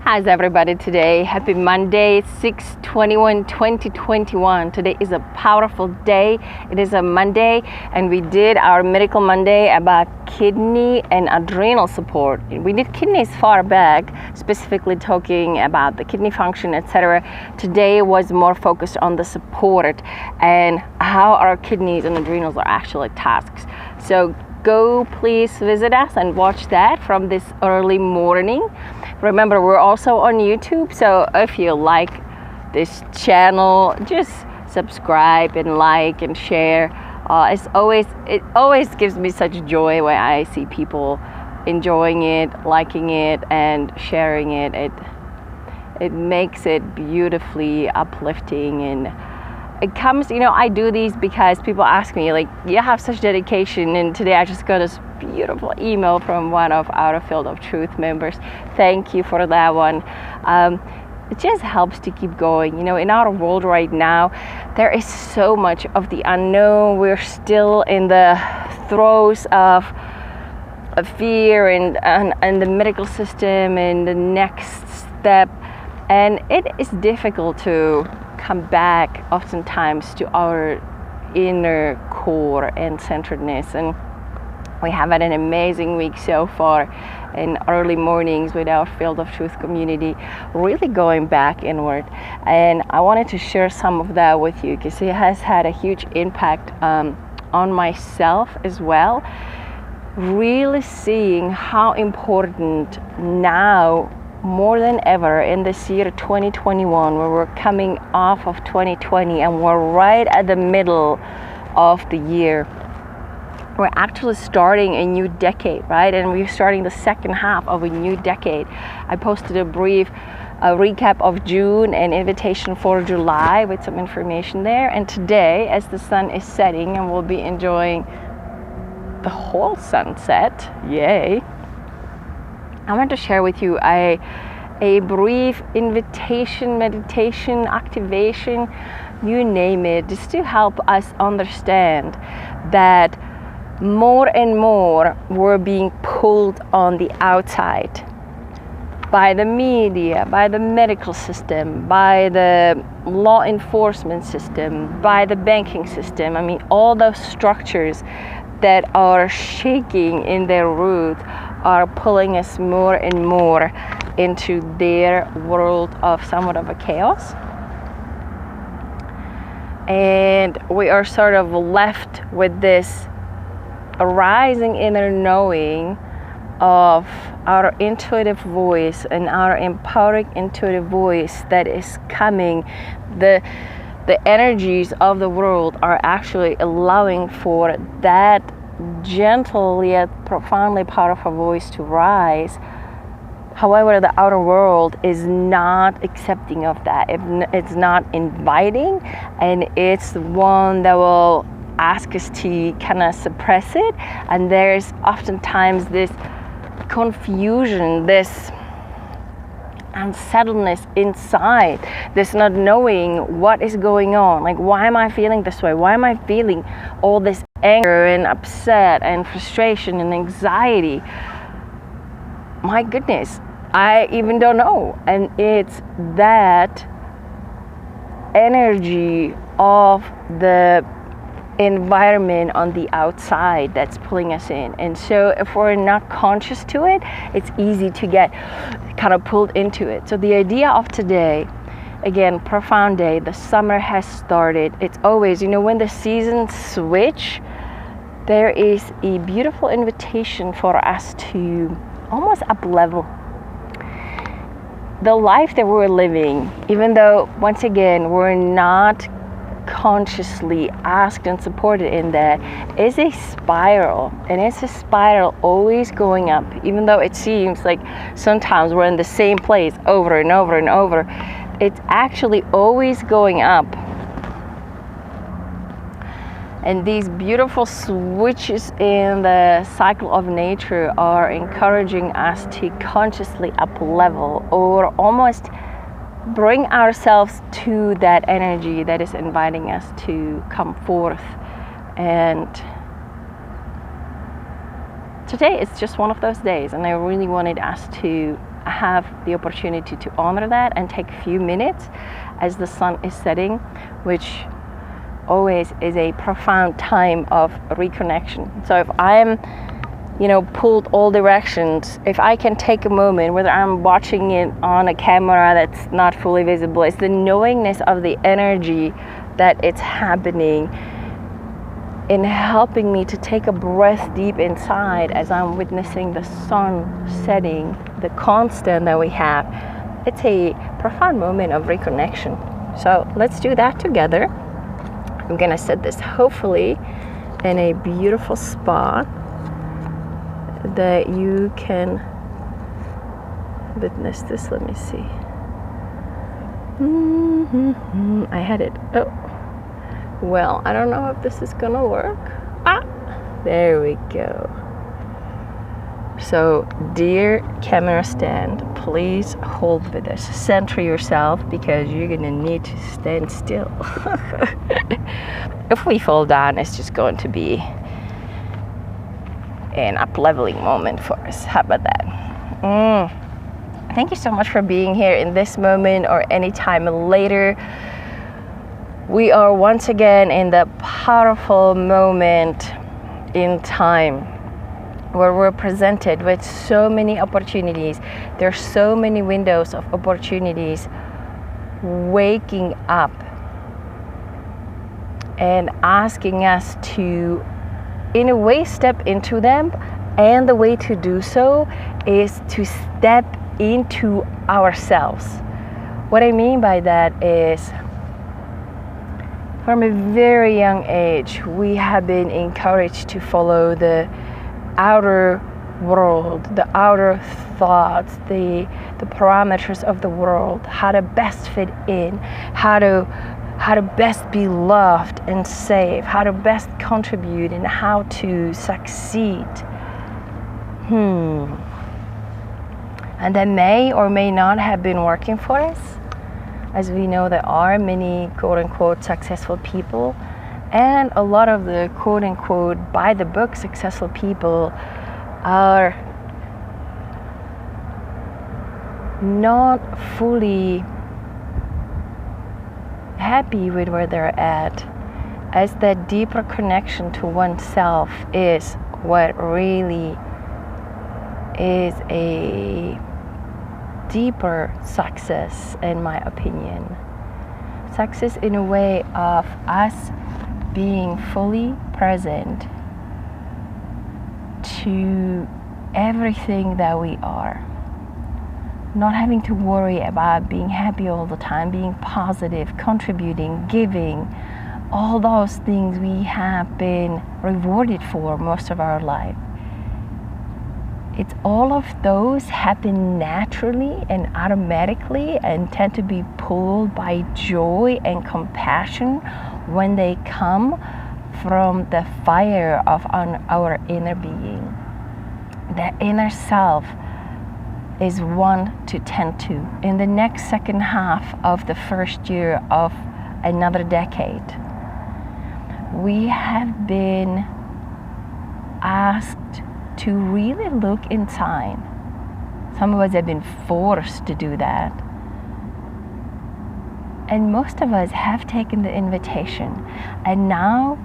How's everybody today? Happy Monday, 6/21/2021. Today is a powerful day. It is a Monday, and we did our Miracle Monday about kidney and adrenal support. We did kidneys far back, specifically talking about the kidney function, etc. Today was more focused on the support and how our kidneys and adrenals are actually tasks. So go please visit us and watch that from this early morning. Remember, we're also on YouTube, so if you like this channel, just subscribe and like and share. It always gives me such joy when I see people enjoying it, liking it, and sharing it. It makes it beautifully uplifting, and it comes, I do these because people ask me, like, you have such dedication, and today I just got this beautiful email from one of our Field of Truth members. Thank you for that one. It just helps to keep going. In our world right now, there is so much of the unknown. We're still in the throes of fear and the medical system and the next step, and it is difficult to come back oftentimes to our inner core and centeredness. And we have had an amazing week so far in early mornings with our Field of Truth community, really going back inward. And I wanted to share some of that with you because it has had a huge impact on myself as well. Really seeing how important now, more than ever, in this year 2021, where we're coming off of 2020 and we're right at the middle of the year. We're actually starting a new decade, right? And we're starting the second half of a new decade. I posted a brief recap of June and invitation for July with some information there. And today, as the sun is setting and we'll be enjoying the whole sunset, yay, I want to share with you a brief invitation, meditation, activation, you name it, just to help us understand that more and more we're being pulled on the outside by the media, by the medical system, by the law enforcement system, by the banking system. I mean, all those structures that are shaking in their root are pulling us more and more into their world of somewhat of a chaos. And we are sort of left with this arising inner knowing of our intuitive voice and our empowering intuitive voice that is coming. The energies of the world are actually allowing for that gentle yet profoundly powerful voice to rise. However, the outer world is not accepting of that. It's not inviting, and it's the one that will ask us to kind of suppress it. And there's oftentimes this confusion, this unsettledness inside, this not knowing what is going on. Like, why am I feeling this way? Why am I feeling all this anger and upset and frustration and anxiety? My goodness, I even don't know. And it's that energy of the environment on the outside that's pulling us in. And so if we're not conscious to it, it's easy to get kind of pulled into it. So the idea of today, again, profound day, the summer has started. It's always, when the seasons switch, there is a beautiful invitation for us to almost up-level the life that we're living, even though, once again, we're not consciously asked and supported in that, is a spiral. And it's a spiral always going up, even though it seems like sometimes we're in the same place over and over and over. It's actually always going up. And these beautiful switches in the cycle of nature are encouraging us to consciously up level, or almost bring ourselves to that energy that is inviting us to come forth. And today is just one of those days, and I really wanted us to have the opportunity to honor that and take a few minutes as the sun is setting, which always is a profound time of reconnection. So if I'm, pulled all directions, if I can take a moment, whether I'm watching it on a camera that's not fully visible, it's the knowingness of the energy that it's happening in helping me to take a breath deep inside as I'm witnessing the sun setting, the constant that we have. It's a profound moment of reconnection. So let's do that together. I'm gonna set this hopefully in a beautiful spot that you can witness this. Let me see. I had it. Oh. Well, I don't know if this is gonna work. There we go. So, dear camera stand, please hold with us. Center yourself because you're gonna need to stand still. If we fall down, it's just going to be an up-leveling moment for us. How about that? Thank you so much for being here in this moment or any time later. We are once again in the powerful moment in time where we're presented with so many opportunities. There's so many windows of opportunities waking up and asking us to, in a way, step into them. And the way to do so is to step into ourselves. What I mean by that is, from a very young age, we have been encouraged to follow the outer world, the outer thoughts, the parameters of the world, how to best fit in, how to best be loved and safe, how to best contribute, and how to succeed. And that may or may not have been working for us. As we know, there are many quote-unquote successful people, and a lot of the quote-unquote by-the-book successful people are not fully happy with where they're at, as that deeper connection to oneself is what really is a deeper success, in my opinion. Success in a way of us being fully present to everything that we are. Not having to worry about being happy all the time, being positive, contributing, giving, all those things we have been rewarded for most of our life. It's all of those happen naturally and automatically and tend to be pulled by joy and compassion when they come from the fire of our inner being. The inner self is one to tend to. In the next second half of the first year of another decade, we have been asked to really look inside. Some of us have been forced to do that. And most of us have taken the invitation. And now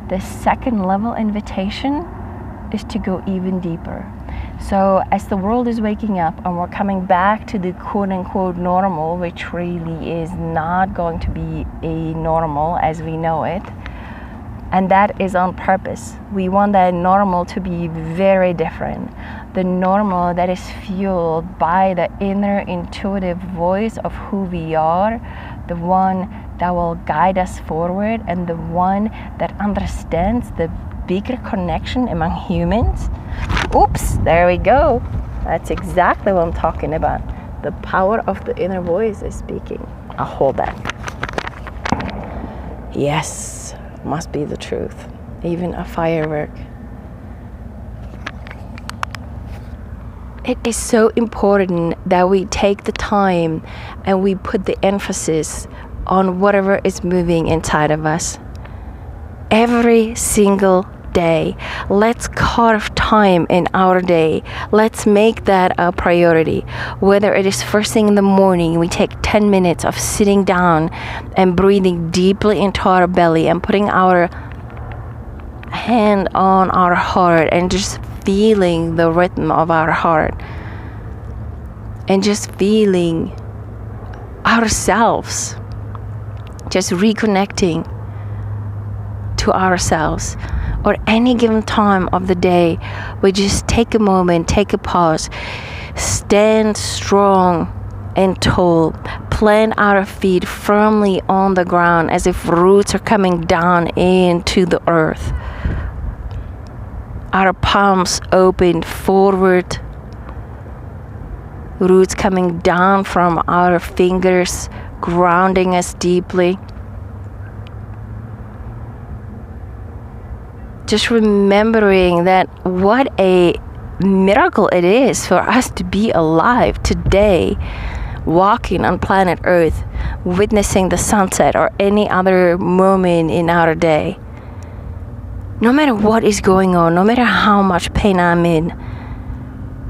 the second level invitation is to go even deeper. So as the world is waking up and we're coming back to the quote-unquote normal, which really is not going to be a normal as we know it, and that is on purpose. We want that normal to be very different. The normal that is fueled by the inner intuitive voice of who we are, the one that will guide us forward, and the one that understands the bigger connection among humans. Oops, there we go. That's exactly what I'm talking about. The power of the inner voice is speaking. I'll hold that. Yes, must be the truth. Even a firework. It is so important that we take the time and we put the emphasis on whatever is moving inside of us. Every single day. Let's carve time in our day. Let's make that a priority. Whether it is first thing in the morning, we take 10 minutes of sitting down and breathing deeply into our belly and putting our hand on our heart and just feeling the rhythm of our heart and just feeling ourselves, just reconnecting to ourselves. Or any given time of the day, we just take a moment, take a pause, stand strong and tall, plant our feet firmly on the ground as if roots are coming down into the earth. Our palms open forward, roots coming down from our fingers, grounding us deeply. Just remembering that what a miracle it is for us to be alive today, walking on planet Earth, witnessing the sunset or any other moment in our day. No matter what is going on, no matter how much pain I'm in,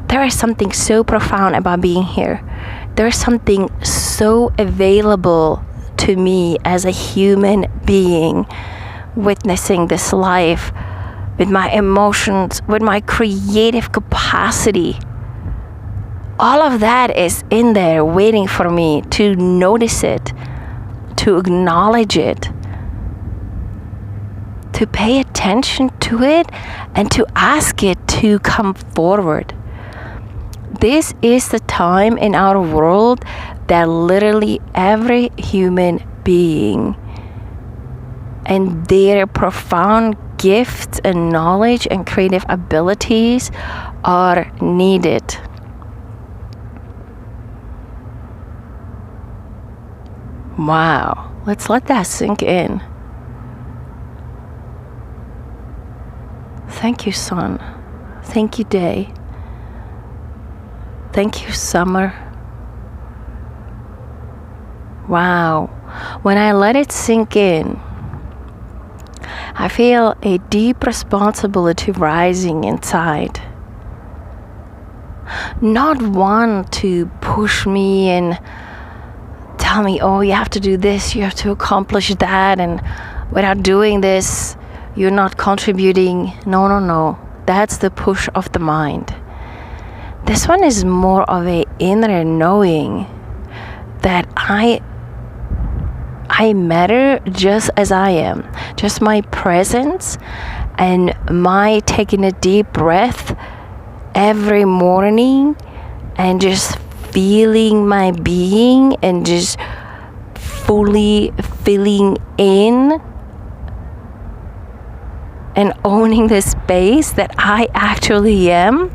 there is something so profound about being here. There is something so available to me as a human being, witnessing this life with my emotions, with my creative capacity. All of that is in there waiting for me to notice it, to acknowledge it, to pay attention to it, and to ask it to come forward. This is the time in our world that literally every human being and their profound gifts and knowledge and creative abilities are needed. Wow, let's let that sink in. Thank you, sun. Thank you, day. Thank you, summer. Wow, when I let it sink in, I feel a deep responsibility rising inside. Not one to push me and tell me, oh, you have to do this, you have to accomplish that, and without doing this, you're not contributing. No. That's the push of the mind. This one is more of a inner knowing that I matter just as I am. Just my presence and my taking a deep breath every morning and just feeling my being and just fully filling in and owning the space that I actually am,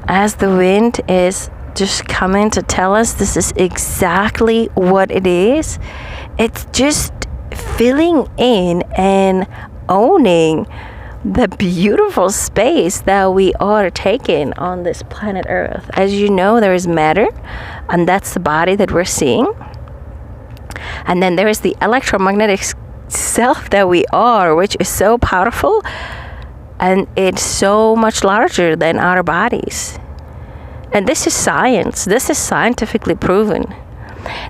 as the wind is just coming to tell us this is exactly what it is. It's just filling in and owning the beautiful space that we are taking on this planet Earth. As you know, there is matter, and that's the body that we're seeing. And then there is the electromagnetic self that we are, which is so powerful, and it's so much larger than our bodies. And this is science. This is scientifically proven.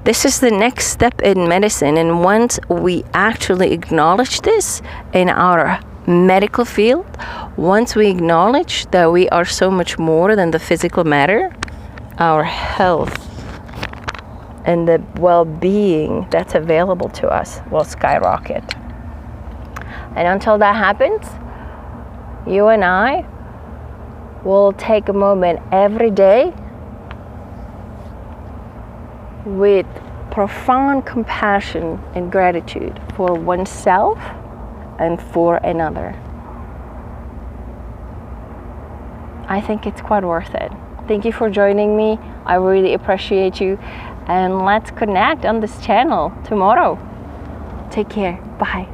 This is the next step in medicine, and once we actually acknowledge this in our medical field, once we acknowledge that we are so much more than the physical matter, our health and the well-being that's available to us will skyrocket. And until that happens, you and I will take a moment every day with profound compassion and gratitude for oneself and for another. I think it's quite worth it. Thank you for joining me. I really appreciate you. And let's connect on this channel tomorrow. Take care. Bye.